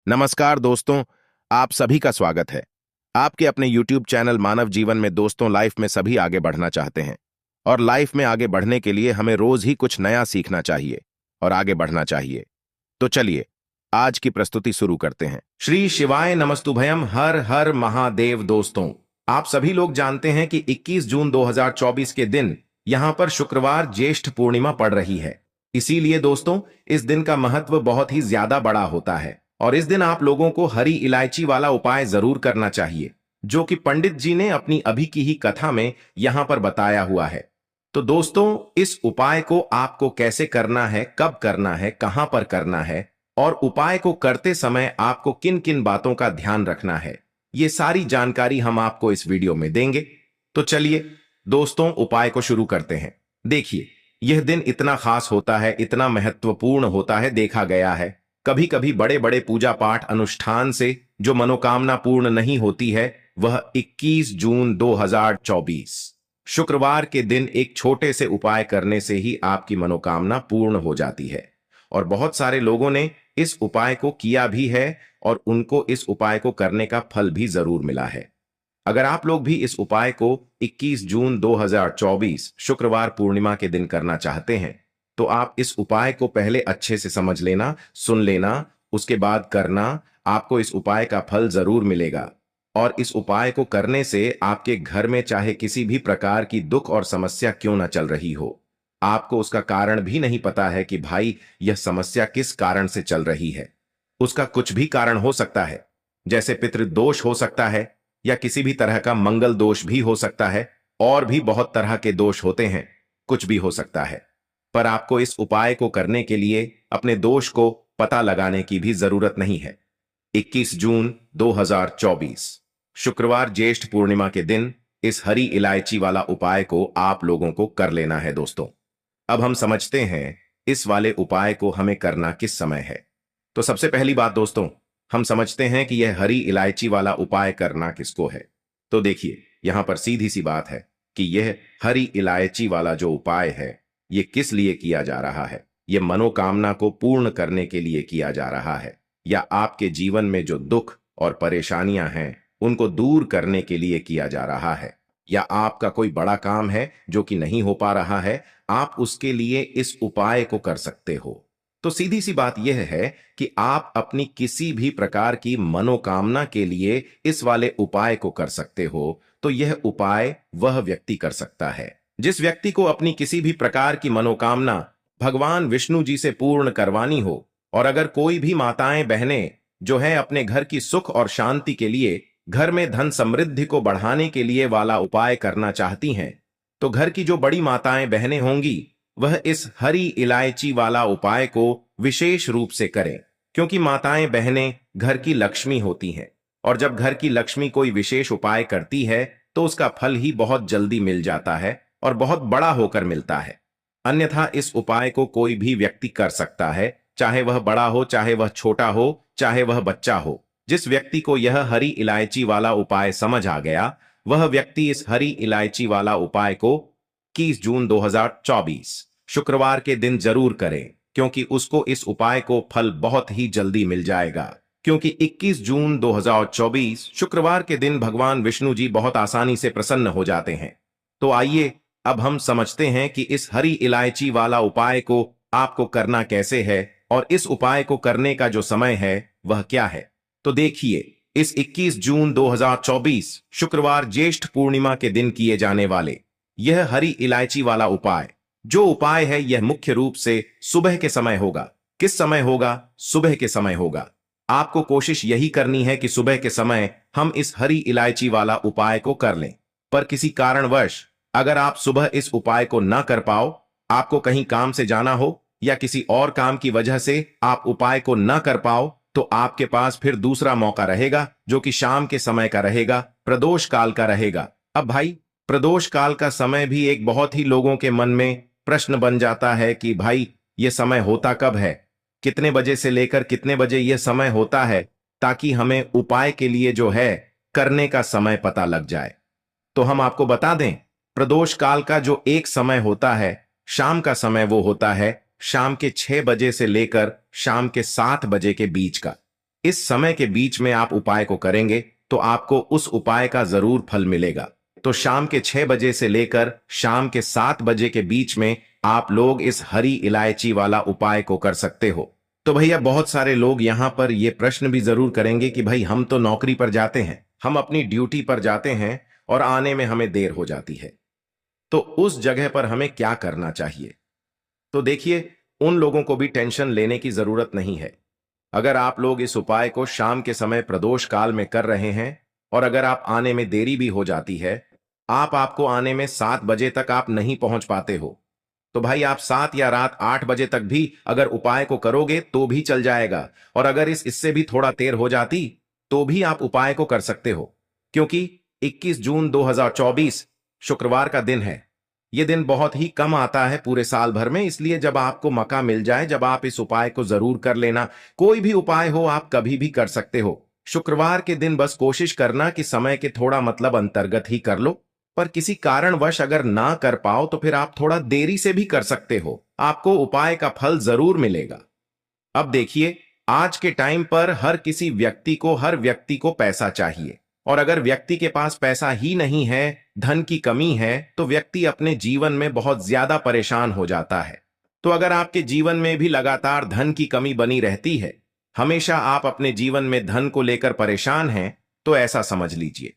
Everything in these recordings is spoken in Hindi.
नमस्कार दोस्तों, आप सभी का स्वागत है। आपके अपने YouTube चैनल मानव जीवन में दोस्तों, लाइफ में सभी आगे बढ़ना चाहते हैं और लाइफ में आगे बढ़ने के लिए हमें रोज ही कुछ नया सीखना चाहिए और आगे बढ़ना चाहिए। तो चलिए आज की प्रस्तुति शुरू करते हैं। श्री शिवाय नमस्तुभयम, हर हर महादेव। दोस्तों, आप सभी लोग जानते हैं कि 21 जून 2024 के दिन यहां पर शुक्रवार ज्येष्ठ पूर्णिमा पड़ रही है। इसीलिए दोस्तों, इस दिन का महत्व बहुत ही ज्यादा बड़ा होता है और इस दिन आप लोगों को हरी इलायची वाला उपाय जरूर करना चाहिए, जो कि पंडित जी ने अपनी अभी की ही कथा में यहां पर बताया हुआ है। तो दोस्तों, इस उपाय को आपको कैसे करना है, कब करना है, कहां पर करना है और उपाय को करते समय आपको किन किन बातों का ध्यान रखना है, ये सारी जानकारी हम आपको इस वीडियो में देंगे। तो चलिए दोस्तों, उपाय को शुरू करते हैं। देखिए, यह दिन इतना खास होता है, इतना महत्वपूर्ण होता है, देखा गया है कभी कभी बड़े बड़े पूजा पाठ अनुष्ठान से जो मनोकामना पूर्ण नहीं होती है, वह 21 जून 2024 शुक्रवार के दिन एक छोटे से उपाय करने से ही आपकी मनोकामना पूर्ण हो जाती है। और बहुत सारे लोगों ने इस उपाय को किया भी है और उनको इस उपाय को करने का फल भी जरूर मिला है। अगर आप लोग भी इस उपाय को 21 जून 2024 शुक्रवार पूर्णिमा के दिन करना चाहते हैं, तो आप इस उपाय को पहले अच्छे से समझ लेना, सुन लेना, उसके बाद करना। आपको इस उपाय का फल जरूर मिलेगा और इस उपाय को करने से आपके घर में चाहे किसी भी प्रकार की दुख और समस्या क्यों ना चल रही हो, आपको उसका कारण भी नहीं पता है कि भाई यह समस्या किस कारण से चल रही है। उसका कुछ भी कारण हो सकता है, जैसे पितृदोष हो सकता है या किसी भी तरह का मंगल दोष भी हो सकता है, और भी बहुत तरह के दोष होते हैं, कुछ भी हो सकता है। पर आपको इस उपाय को करने के लिए अपने दोष को पता लगाने की भी जरूरत नहीं है। 21 जून 2024 शुक्रवार ज्येष्ठ पूर्णिमा के दिन इस हरी इलायची वाला उपाय को आप लोगों को कर लेना है। दोस्तों, अब हम समझते हैं इस वाले उपाय को हमें करना किस समय है। तो सबसे पहली बात दोस्तों, हम समझते हैं कि यह हरी इलायची वाला उपाय करना किसको है। तो देखिए, यहां पर सीधी सी बात है कि यह हरी इलायची वाला जो उपाय है, ये किस लिए किया जा रहा है। ये मनोकामना को पूर्ण करने के लिए किया जा रहा है, या आपके जीवन में जो दुख और परेशानियां हैं उनको दूर करने के लिए किया जा रहा है, या आपका कोई बड़ा काम है जो कि नहीं हो पा रहा है, आप उसके लिए इस उपाय को कर सकते हो। तो सीधी सी बात यह है कि आप अपनी किसी भी प्रकार की मनोकामना के लिए इस वाले उपाय को कर सकते हो। तो यह उपाय वह व्यक्ति कर सकता है जिस व्यक्ति को अपनी किसी भी प्रकार की मनोकामना भगवान विष्णु जी से पूर्ण करवानी हो। और अगर कोई भी माताएं बहनें जो है अपने घर की सुख और शांति के लिए, घर में धन समृद्धि को बढ़ाने के लिए वाला उपाय करना चाहती हैं, तो घर की जो बड़ी माताएं बहनें होंगी वह इस हरी इलायची वाला उपाय को विशेष रूप से करें, क्योंकि माताएं बहनें घर की लक्ष्मी होती हैं और जब घर की लक्ष्मी कोई विशेष उपाय करती है तो उसका फल ही बहुत जल्दी मिल जाता है और बहुत बड़ा होकर मिलता है। अन्यथा इस उपाय को कोई भी व्यक्ति कर सकता है, चाहे वह बड़ा हो, चाहे वह छोटा हो, चाहे वह बच्चा हो। जिस व्यक्ति को यह हरी इलायची वाला उपाय समझ आ गया, वह व्यक्ति इस हरी इलायची वाला उपाय को 21 जून 2024 शुक्रवार के दिन जरूर करें, क्योंकि उसको इस उपाय को फल बहुत ही जल्दी मिल जाएगा। क्योंकि 21 जून 2024 शुक्रवार के दिन भगवान विष्णु जी बहुत आसानी से प्रसन्न हो जाते हैं। तो आइए अब हम समझते हैं कि इस हरी इलायची वाला उपाय को आपको करना कैसे है और इस उपाय को करने का जो समय है वह क्या है। तो देखिए, इस 21 जून 2024 शुक्रवार ज्येष्ठ पूर्णिमा के दिन किए जाने वाले यह हरी इलायची वाला उपाय, जो उपाय है यह मुख्य रूप से सुबह के समय होगा। किस समय होगा? सुबह के समय होगा। आपको कोशिश यही करनी है कि सुबह के समय हम इस हरी इलायची वाला उपाय को कर लें। पर किसी कारणवश अगर आप सुबह इस उपाय को ना कर पाओ, आपको कहीं काम से जाना हो या किसी और काम की वजह से आप उपाय को ना कर पाओ, तो आपके पास फिर दूसरा मौका रहेगा, जो कि शाम के समय का रहेगा, प्रदोष काल का रहेगा। अब भाई, प्रदोष काल का समय भी एक बहुत ही लोगों के मन में प्रश्न बन जाता है कि भाई ये समय होता कब है, कितने बजे से लेकर कितने बजे यह समय होता है, ताकि हमें उपाय के लिए जो है करने का समय पता लग जाए। तो हम आपको बता दें, प्रदोष काल का जो एक समय होता है, शाम का समय, वो होता है शाम के 6 बजे से लेकर शाम के 7 बजे के बीच का। इस समय के बीच में आप उपाय को करेंगे तो आपको उस उपाय का जरूर फल मिलेगा। तो शाम के 6 बजे से लेकर शाम के 7 बजे के बीच में आप लोग इस हरी इलायची वाला उपाय को कर सकते हो। तो भैया बहुत सारे लोग यहां पर ये प्रश्न भी जरूर करेंगे कि भाई हम तो नौकरी पर जाते हैं, हम अपनी ड्यूटी पर जाते हैं और आने में हमें देर हो जाती है, तो उस जगह पर हमें क्या करना चाहिए। तो देखिए, उन लोगों को भी टेंशन लेने की जरूरत नहीं है। अगर आप लोग इस उपाय को शाम के समय प्रदोष काल में कर रहे हैं और अगर आप आने में देरी भी हो जाती है, आपको आने में 7 बजे तक आप नहीं पहुंच पाते हो, तो भाई आप 7 या रात 8 बजे तक भी अगर उपाय को करोगे तो भी चल जाएगा। और अगर इससे भी थोड़ा देर हो जाती तो भी आप उपाय को कर सकते हो, क्योंकि 21 जून 2024 शुक्रवार का दिन है। यह दिन बहुत ही कम आता है पूरे साल भर में, इसलिए जब आपको मौका मिल जाए जब आप इस उपाय को जरूर कर लेना। कोई भी उपाय हो आप कभी भी कर सकते हो। शुक्रवार के दिन बस कोशिश करना कि समय के थोड़ा मतलब अंतर्गत ही कर लो, पर किसी कारणवश अगर ना कर पाओ तो फिर आप थोड़ा देरी से भी कर सकते हो, आपको उपाय का फल जरूर मिलेगा। अब देखिए, आज के टाइम पर हर व्यक्ति को पैसा चाहिए, और अगर व्यक्ति के पास पैसा ही नहीं है, धन की कमी है, तो व्यक्ति अपने जीवन में बहुत ज्यादा परेशान हो जाता है। तो अगर आपके जीवन में भी लगातार धन की कमी बनी रहती है, हमेशा आप अपने जीवन में धन को लेकर परेशान हैं, तो ऐसा समझ लीजिए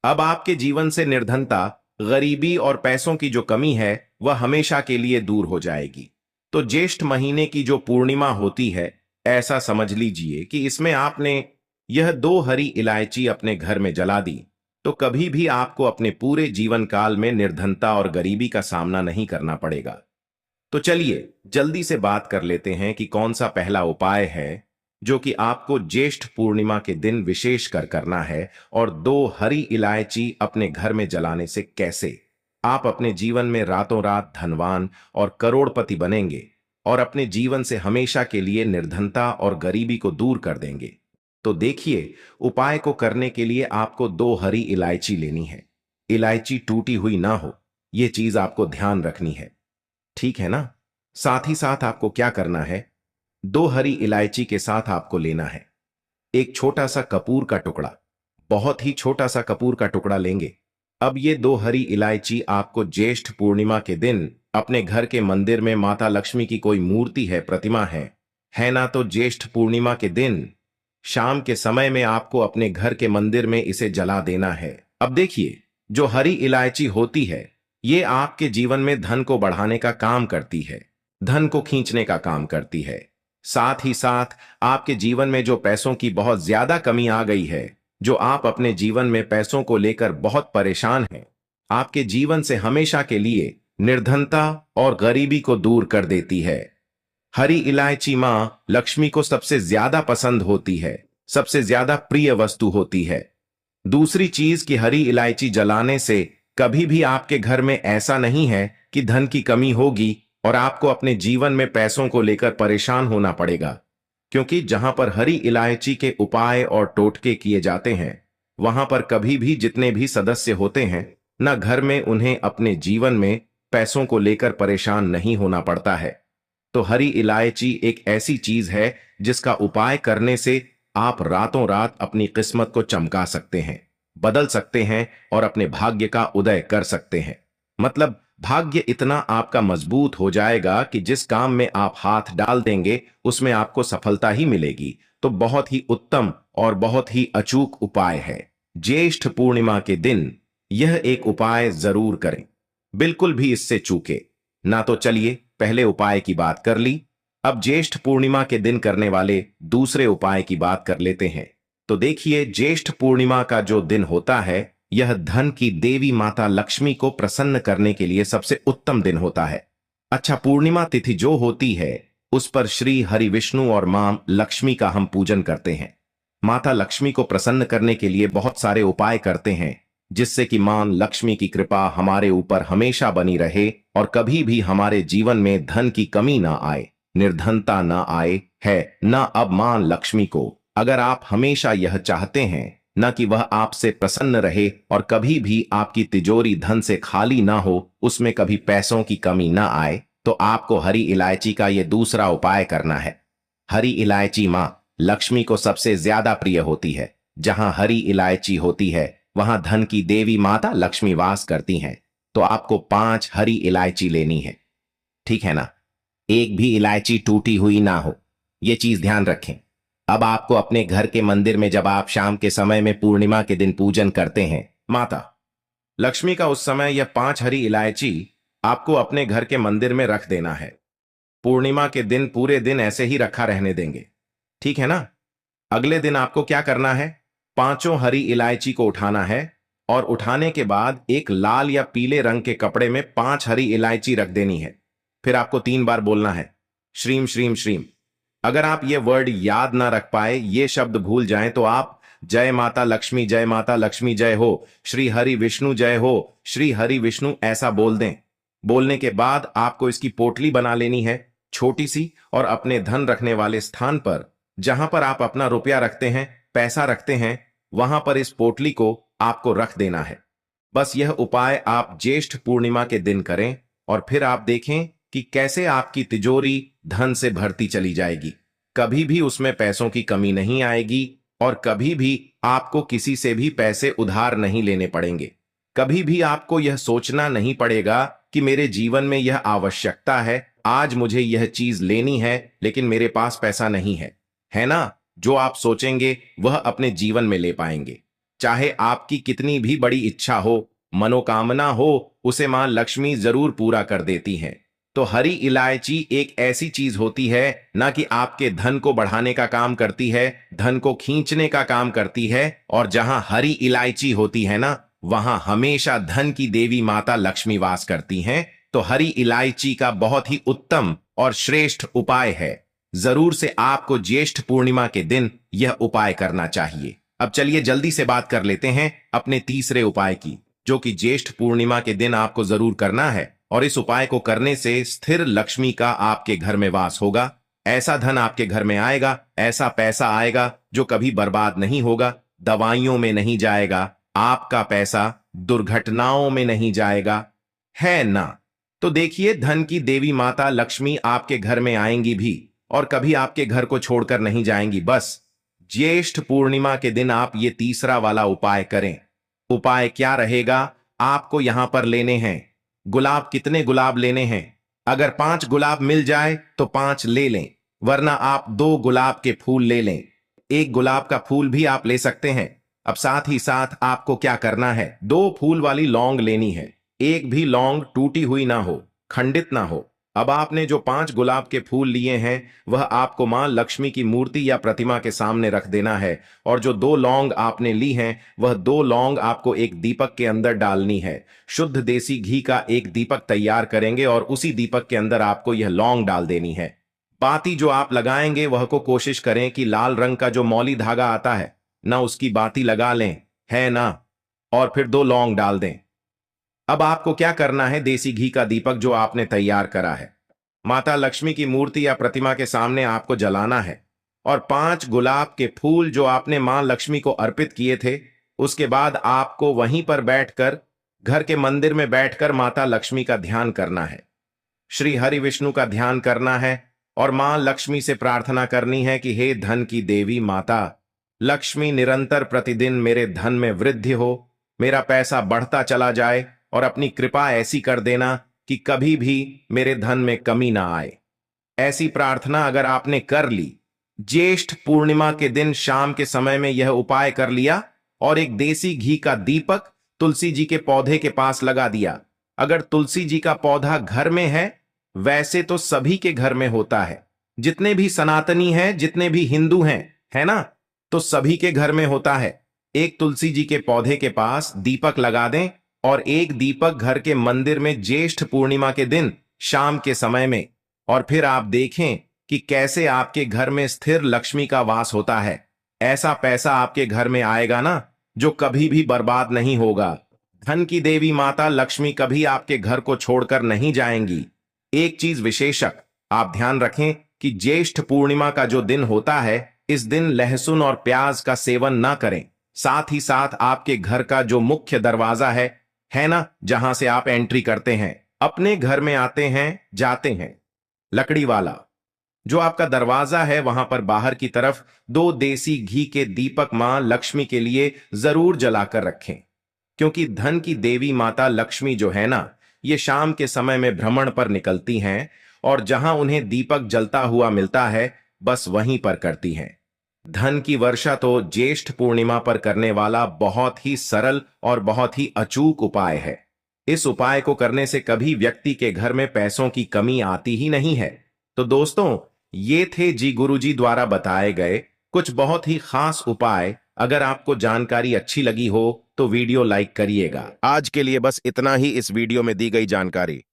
अब आपके जीवन से निर्धनता, गरीबी और पैसों की जो कमी है वह हमेशा के लिए दूर हो जाएगी। तो ज्येष्ठ महीने की जो पूर्णिमा होती है, ऐसा समझ लीजिए कि इसमें आपने यह 2 हरी इलायची अपने घर में जला दी, तो कभी भी आपको अपने पूरे जीवन काल में निर्धनता और गरीबी का सामना नहीं करना पड़ेगा। तो चलिए जल्दी से बात कर लेते हैं कि कौन सा पहला उपाय है जो कि आपको ज्येष्ठ पूर्णिमा के दिन विशेष कर करना है, और 2 हरी इलायची अपने घर में जलाने से कैसे आप अपने जीवन में रातों रात धनवान और करोड़पति बनेंगे और अपने जीवन से हमेशा के लिए निर्धनता और गरीबी को दूर कर देंगे। तो देखिए, उपाय को करने के लिए आपको 2 हरी इलायची लेनी है। इलायची टूटी हुई ना हो, यह चीज आपको ध्यान रखनी है, ठीक है ना। साथ ही साथ आपको क्या करना है, 2 हरी इलायची के साथ आपको लेना है एक छोटा सा कपूर का टुकड़ा, बहुत ही छोटा सा कपूर का टुकड़ा लेंगे। अब ये 2 हरी इलायची आपको ज्येष्ठ पूर्णिमा के दिन अपने घर के मंदिर में माता लक्ष्मी की कोई मूर्ति है, प्रतिमा है ना, तो ज्येष्ठ पूर्णिमा के दिन शाम के समय में आपको अपने घर के मंदिर में इसे जला देना है। अब देखिए, जो हरी इलायची होती है ये आपके जीवन में धन को बढ़ाने का काम करती है, धन को खींचने का काम करती है। साथ ही साथ आपके जीवन में जो पैसों की बहुत ज्यादा कमी आ गई है, जो आप अपने जीवन में पैसों को लेकर बहुत परेशान हैं, आपके जीवन से हमेशा के लिए निर्धनता और गरीबी को दूर कर देती है। हरी इलायची मां लक्ष्मी को सबसे ज्यादा पसंद होती है, सबसे ज्यादा प्रिय वस्तु होती है। दूसरी चीज कि हरी इलायची जलाने से कभी भी आपके घर में ऐसा नहीं है कि धन की कमी होगी और आपको अपने जीवन में पैसों को लेकर परेशान होना पड़ेगा, क्योंकि जहां पर हरी इलायची के उपाय और टोटके किए जाते हैं वहां पर कभी भी जितने भी सदस्य होते हैं न घर में उन्हें अपने जीवन में पैसों को लेकर परेशान नहीं होना पड़ता है। तो हरी इलायची एक ऐसी चीज है जिसका उपाय करने से आप रातों रात अपनी किस्मत को चमका सकते हैं, बदल सकते हैं और अपने भाग्य का उदय कर सकते हैं। मतलब भाग्य इतना आपका मजबूत हो जाएगा कि जिस काम में आप हाथ डाल देंगे उसमें आपको सफलता ही मिलेगी। तो बहुत ही उत्तम और बहुत ही अचूक उपाय है। ज्येष्ठ पूर्णिमा के दिन यह एक उपाय जरूर करें, बिल्कुल भी इससे चूके ना। तो चलिए पहले उपाय की बात कर ली, अब ज्येष्ठ पूर्णिमा के दिन करने वाले दूसरे उपाय की बात कर लेते हैं। तो देखिए, ज्येष्ठ पूर्णिमा का जो दिन होता है यह धन की देवी माता लक्ष्मी को प्रसन्न करने के लिए सबसे उत्तम दिन होता है। अच्छा, पूर्णिमा तिथि जो होती है उस पर श्री हरि विष्णु और मां लक्ष्मी का हम पूजन करते हैं। माता लक्ष्मी को प्रसन्न करने के लिए बहुत सारे उपाय करते हैं जिससे कि मां लक्ष्मी की कृपा हमारे ऊपर हमेशा बनी रहे और कभी भी हमारे जीवन में धन की कमी ना आए, निर्धनता ना आए है ना। अब मां लक्ष्मी को अगर आप हमेशा यह चाहते हैं न कि वह आपसे प्रसन्न रहे और कभी भी आपकी तिजोरी धन से खाली ना हो, उसमें कभी पैसों की कमी ना आए, तो आपको हरी इलायची का यह दूसरा उपाय करना है। हरी इलायची मां लक्ष्मी को सबसे ज्यादा प्रिय होती है। जहां हरी इलायची होती है वहां धन की देवी माता लक्ष्मी वास करती हैं। तो आपको 5 हरी इलायची लेनी है, ठीक है ना? एक भी इलायची टूटी हुई ना हो, यह चीज ध्यान रखें। अब आपको अपने घर के मंदिर में जब आप शाम के समय में पूर्णिमा के दिन पूजन करते हैं माता लक्ष्मी का, उस समय यह 5 हरी इलायची आपको अपने घर के मंदिर में रख देना है। पूर्णिमा के दिन पूरे दिन ऐसे ही रखा रहने देंगे, ठीक है ना? अगले दिन आपको क्या करना है, 5 हरी इलायची को उठाना है और उठाने के बाद एक लाल या पीले रंग के कपड़े में 5 हरी इलायची रख देनी है। फिर आपको 3 बार बोलना है श्रीम श्रीम श्रीम। अगर आप ये वर्ड याद ना रख पाए, ये शब्द भूल जाएं, तो आप जय माता लक्ष्मी जय हो, श्री हरि विष्णु जय हो, श्री हरि विष्णु ऐसा बोल दें। बोलने के बाद आपको इसकी पोटली बना लेनी है, छोटी सी, और अपने धन रखने वाले स्थान पर जहां पर आप अपना रुपया रखते हैं, पैसा रखते हैं, वहां पर इस पोटली को आपको रख देना है। बस यह उपाय आप ज्येष्ठ पूर्णिमा के दिन करें और फिर आप देखें कि कैसे आपकी तिजोरी धन से भरती चली जाएगी। कभी भी उसमें पैसों की कमी नहीं आएगी और कभी भी आपको किसी से भी पैसे उधार नहीं लेने पड़ेंगे। कभी भी आपको यह सोचना नहीं पड़ेगा कि मेरे जीवन में यह आवश्यकता है, आज मुझे यह चीज लेनी है लेकिन मेरे पास पैसा नहीं है ना? जो आप सोचेंगे वह अपने जीवन में ले पाएंगे। चाहे आपकी कितनी भी बड़ी इच्छा हो, मनोकामना हो, उसे मां लक्ष्मी जरूर पूरा कर देती हैं। तो हरी इलायची एक ऐसी चीज होती है ना कि आपके धन को बढ़ाने का काम करती है, धन को खींचने का काम करती है। और जहां हरी इलायची होती है ना, वहां हमेशा धन की देवी माता लक्ष्मी वास करती हैं। तो हरी इलायची का बहुत ही उत्तम और श्रेष्ठ उपाय है। जरूर से आपको ज्येष्ठ पूर्णिमा के दिन यह उपाय करना चाहिए। अब चलिए जल्दी से बात कर लेते हैं अपने तीसरे उपाय की, जो कि ज्येष्ठ पूर्णिमा के दिन आपको जरूर करना है। और इस उपाय को करने से स्थिर लक्ष्मी का आपके घर में वास होगा। ऐसा धन आपके घर में आएगा, ऐसा पैसा आएगा जो कभी बर्बाद नहीं होगा, दवाइयों में नहीं जाएगा, आपका पैसा दुर्घटनाओं में नहीं जाएगा, है ना? तो देखिए, धन की देवी माता लक्ष्मी आपके घर में आएंगी भी और कभी आपके घर को छोड़कर नहीं जाएंगी। बस ज्येष्ठ पूर्णिमा के दिन आप ये तीसरा वाला उपाय करें। उपाय क्या रहेगा? आपको यहां पर लेने हैं गुलाब। कितने गुलाब लेने हैं? अगर 5 गुलाब मिल जाए तो 5 ले लें, वरना आप 2 गुलाब के फूल ले लें। 1 गुलाब का फूल भी आप ले सकते हैं। अब साथ ही साथ आपको क्या करना है, 2 फूल वाली लौंग लेनी है। एक भी लौंग टूटी हुई ना हो, खंडित ना हो। अब आपने जो 5 गुलाब के फूल लिए हैं वह आपको मां लक्ष्मी की मूर्ति या प्रतिमा के सामने रख देना है। और जो 2 लौंग आपने ली हैं वह 2 लौंग आपको एक दीपक के अंदर डालनी है। शुद्ध देसी घी का एक दीपक तैयार करेंगे और उसी दीपक के अंदर आपको यह लौंग डाल देनी है। बाती जो आप लगाएंगे वह को कोशिश करें कि लाल रंग का जो मौली धागा आता है ना, उसकी बाती लगा लें, है ना? और फिर 2 लौंग डाल दें। अब आपको क्या करना है, देसी घी का दीपक जो आपने तैयार करा है माता लक्ष्मी की मूर्ति या प्रतिमा के सामने आपको जलाना है। और 5 गुलाब के फूल जो आपने मां लक्ष्मी को अर्पित किए थे, उसके बाद आपको वहीं पर बैठकर, घर के मंदिर में बैठकर माता लक्ष्मी का ध्यान करना है, श्री हरि विष्णु का ध्यान करना है और मां लक्ष्मी से प्रार्थना करनी है कि हे धन की देवी माता लक्ष्मी, निरंतर प्रतिदिन मेरे धन में वृद्धि हो, मेरा पैसा बढ़ता चला जाए और अपनी कृपा ऐसी कर देना कि कभी भी मेरे धन में कमी ना आए। ऐसी प्रार्थना अगर आपने कर ली, ज्येष्ठ पूर्णिमा के दिन शाम के समय में यह उपाय कर लिया और एक देसी घी का दीपक तुलसी जी के पौधे के पास लगा दिया। अगर तुलसी जी का पौधा घर में है, वैसे तो सभी के घर में होता है, जितने भी सनातनी हैं, जितने भी हिंदू हैं, है ना, तो सभी के घर में होता है। एक तुलसी जी के पौधे के पास दीपक लगा दें और एक दीपक घर के मंदिर में ज्येष्ठ पूर्णिमा के दिन शाम के समय में, और फिर आप देखें कि कैसे आपके घर में स्थिर लक्ष्मी का वास होता है। ऐसा पैसा आपके घर में आएगा ना जो कभी भी बर्बाद नहीं होगा। धन की देवी माता लक्ष्मी कभी आपके घर को छोड़कर नहीं जाएंगी। एक चीज विशेषक आप ध्यान रखें कि ज्येष्ठ पूर्णिमा का जो दिन होता है, इस दिन लहसुन और प्याज का सेवन ना करें। साथ ही साथ आपके घर का जो मुख्य दरवाजा है ना, जहां से आप एंट्री करते हैं, अपने घर में आते हैं जाते हैं, लकड़ी वाला, जो आपका दरवाजा है वहां पर बाहर की तरफ 2 देसी घी के दीपक मां लक्ष्मी के लिए जरूर जलाकर रखें, क्योंकि धन की देवी माता लक्ष्मी जो है ना, ये शाम के समय में भ्रमण पर निकलती हैं और जहां उन्हें दीपक जलता हुआ मिलता है बस वहीं पर करती हैं। धन की वर्षा तो ज्येष्ठ पूर्णिमा पर करने वाला बहुत ही सरल और बहुत ही अचूक उपाय है। इस उपाय को करने से कभी व्यक्ति के घर में पैसों की कमी आती ही नहीं है। तो दोस्तों, ये थे जी गुरुजी द्वारा बताए गए कुछ बहुत ही खास उपाय। अगर आपको जानकारी अच्छी लगी हो तो वीडियो लाइक करिएगा। आज के लिए बस इतना ही इस वीडियो में दी गई जानकारी।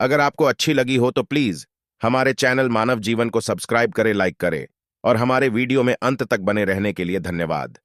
अगर आपको अच्छी लगी हो तो प्लीज हमारे चैनल मानव जीवन को सब्सक्राइब करें, लाइक करें और हमारे वीडियो में अंत तक बने रहने के लिए धन्यवाद।